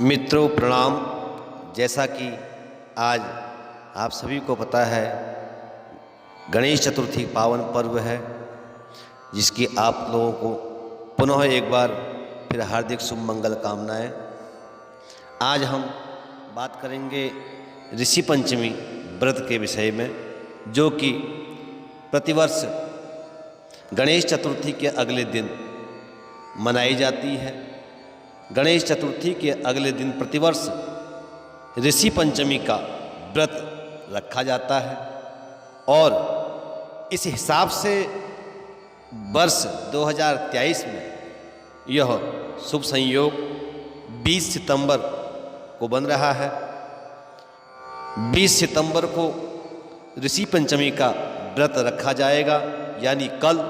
मित्रों प्रणाम। जैसा कि आज आप सभी को पता है, गणेश चतुर्थी पावन पर्व है, जिसकी आप लोगों को पुनः एक बार फिर हार्दिक शुभ मंगल कामनाएं। आज हम बात करेंगे ऋषि पंचमी व्रत के विषय में, जो कि प्रतिवर्ष गणेश चतुर्थी के अगले दिन मनाई जाती है। गणेश चतुर्थी के अगले दिन प्रतिवर्ष ऋषि पंचमी का व्रत रखा जाता है और इस हिसाब से वर्ष 2023 में यह शुभ संयोग 20 सितंबर को बन रहा है। 20 सितंबर को ऋषि पंचमी का व्रत रखा जाएगा, यानी कल।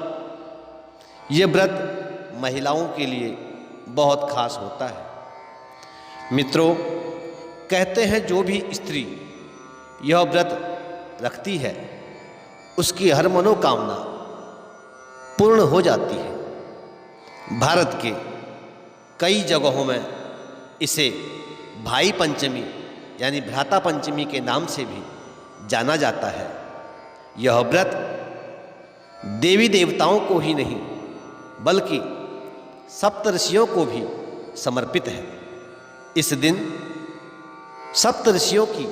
ये व्रत महिलाओं के लिए बहुत खास होता है। मित्रों, कहते हैं जो भी स्त्री यह व्रत रखती है उसकी हर मनोकामना पूर्ण हो जाती है। भारत के कई जगहों में इसे भाई पंचमी यानी भ्राता पंचमी के नाम से भी जाना जाता है। यह व्रत देवी देवताओं को ही नहीं बल्कि सप्तऋषियों को भी समर्पित है। इस दिन सप्तऋषियों की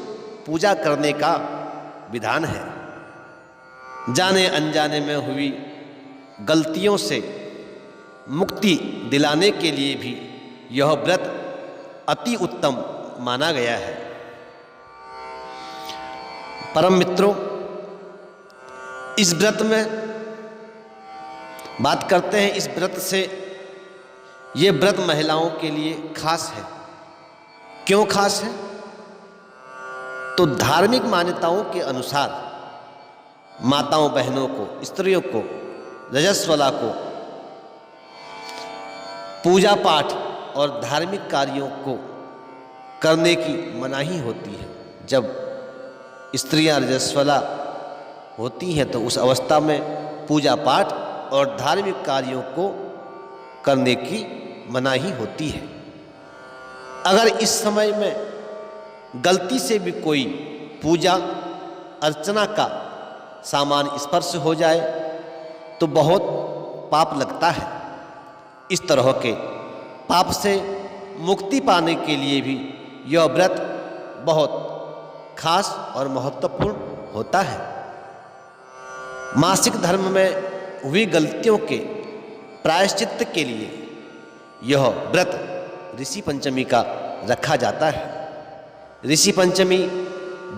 पूजा करने का विधान है। जाने अनजाने में हुई गलतियों से मुक्ति दिलाने के लिए भी यह व्रत अति उत्तम माना गया है। परम मित्रों, इस व्रत में बात करते हैं। इस व्रत से ये व्रत महिलाओं के लिए खास है। क्यों खास है? तो धार्मिक मान्यताओं के अनुसार माताओं बहनों को, स्त्रियों को, रजस्वला को पूजा पाठ और धार्मिक कार्यों को करने की मनाही होती है। जब स्त्रियां रजस्वला होती हैं तो उस अवस्था में पूजा पाठ और धार्मिक कार्यों को करने की मनाही होती है। अगर इस समय में गलती से भी कोई पूजा अर्चना का सामान स्पर्श हो जाए तो बहुत पाप लगता है। इस तरह के पाप से मुक्ति पाने के लिए भी यह व्रत बहुत खास और महत्वपूर्ण होता है। मासिक धर्म में हुई गलतियों के प्रायश्चित्त के लिए यह व्रत ऋषि पंचमी का रखा जाता है। ऋषि पंचमी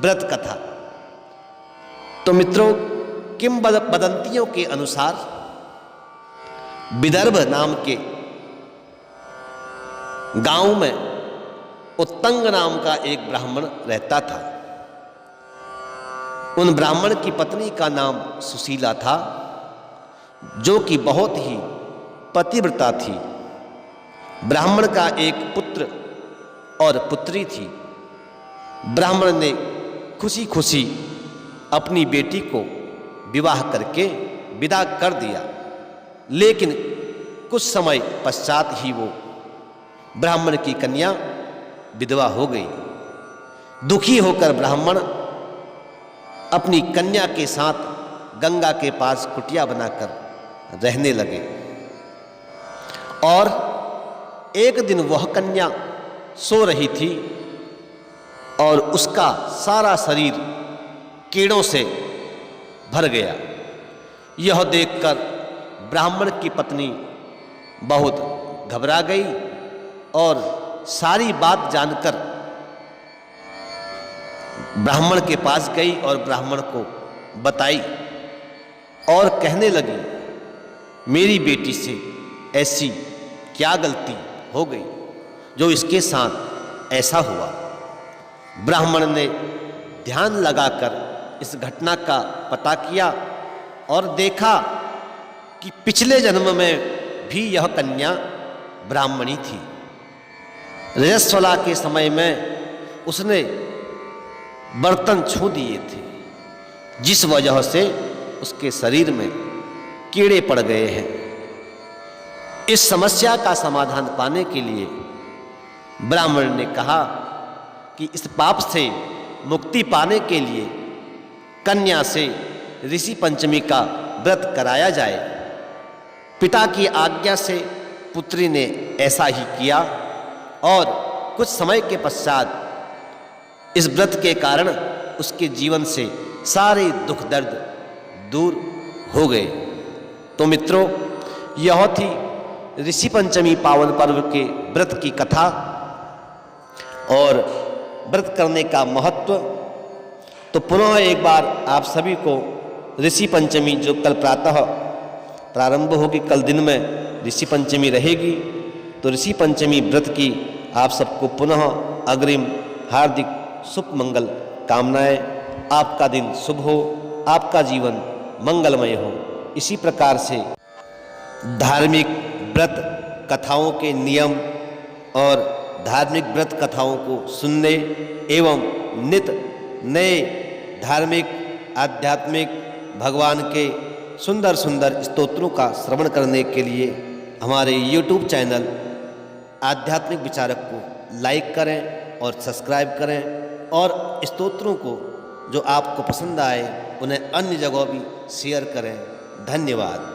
व्रत कथा। तो मित्रों, किंवदंतियों के अनुसार विदर्भ नाम के गांव में उत्तंग नाम का एक ब्राह्मण रहता था। उन ब्राह्मण की पत्नी का नाम सुशीला था, जो कि बहुत ही पतिव्रता थी। ब्राह्मण का एक पुत्र और पुत्री थी। ब्राह्मण ने खुशी खुशी अपनी बेटी को विवाह करके विदा कर दिया, लेकिन कुछ समय पश्चात ही वो ब्राह्मण की कन्या विधवा हो गई। दुखी होकर ब्राह्मण अपनी कन्या के साथ गंगा के पास कुटिया बनाकर रहने लगे और एक दिन वह कन्या सो रही थी और उसका सारा शरीर कीड़ों से भर गया। यह देखकर ब्राह्मण की पत्नी बहुत घबरा गई और सारी बात जानकर ब्राह्मण के पास गई और ब्राह्मण को बताई और कहने लगी, मेरी बेटी से ऐसी क्या गलती हो गई जो इसके साथ ऐसा हुआ। ब्राह्मण ने ध्यान लगाकर इस घटना का पता किया और देखा कि पिछले जन्म में भी यह कन्या ब्राह्मणी थी। रजस्वला के समय में उसने बर्तन छू दिए थे, जिस वजह से उसके शरीर में कीड़े पड़ गए हैं। इस समस्या का समाधान पाने के लिए ब्राह्मण ने कहा कि इस पाप से मुक्ति पाने के लिए कन्या से ऋषि पंचमी का व्रत कराया जाए। पिता की आज्ञा से पुत्री ने ऐसा ही किया और कुछ समय के पश्चात इस व्रत के कारण उसके जीवन से सारे दुख दर्द दूर हो गए। तो मित्रों, यह थी ऋषि पंचमी पावन पर्व के व्रत की कथा और व्रत करने का महत्व। तो पुनः एक बार आप सभी को ऋषि पंचमी, जो कल प्रातः प्रारंभ होगी, कल दिन में ऋषि पंचमी रहेगी, तो ऋषि पंचमी व्रत की आप सबको पुनः अग्रिम हार्दिक शुभ मंगल कामनाएं। आपका दिन शुभ हो, आपका जीवन मंगलमय हो। इसी प्रकार से धार्मिक व्रत कथाओं के नियम और धार्मिक व्रत कथाओं को सुनने एवं नित नए धार्मिक आध्यात्मिक भगवान के सुंदर सुंदर स्तोत्रों का श्रवण करने के लिए हमारे YouTube चैनल आध्यात्मिक विचारक को लाइक करें और सब्सक्राइब करें, और स्तोत्रों को जो आपको पसंद आए उन्हें अन्य जगहों भी शेयर करें। धन्यवाद।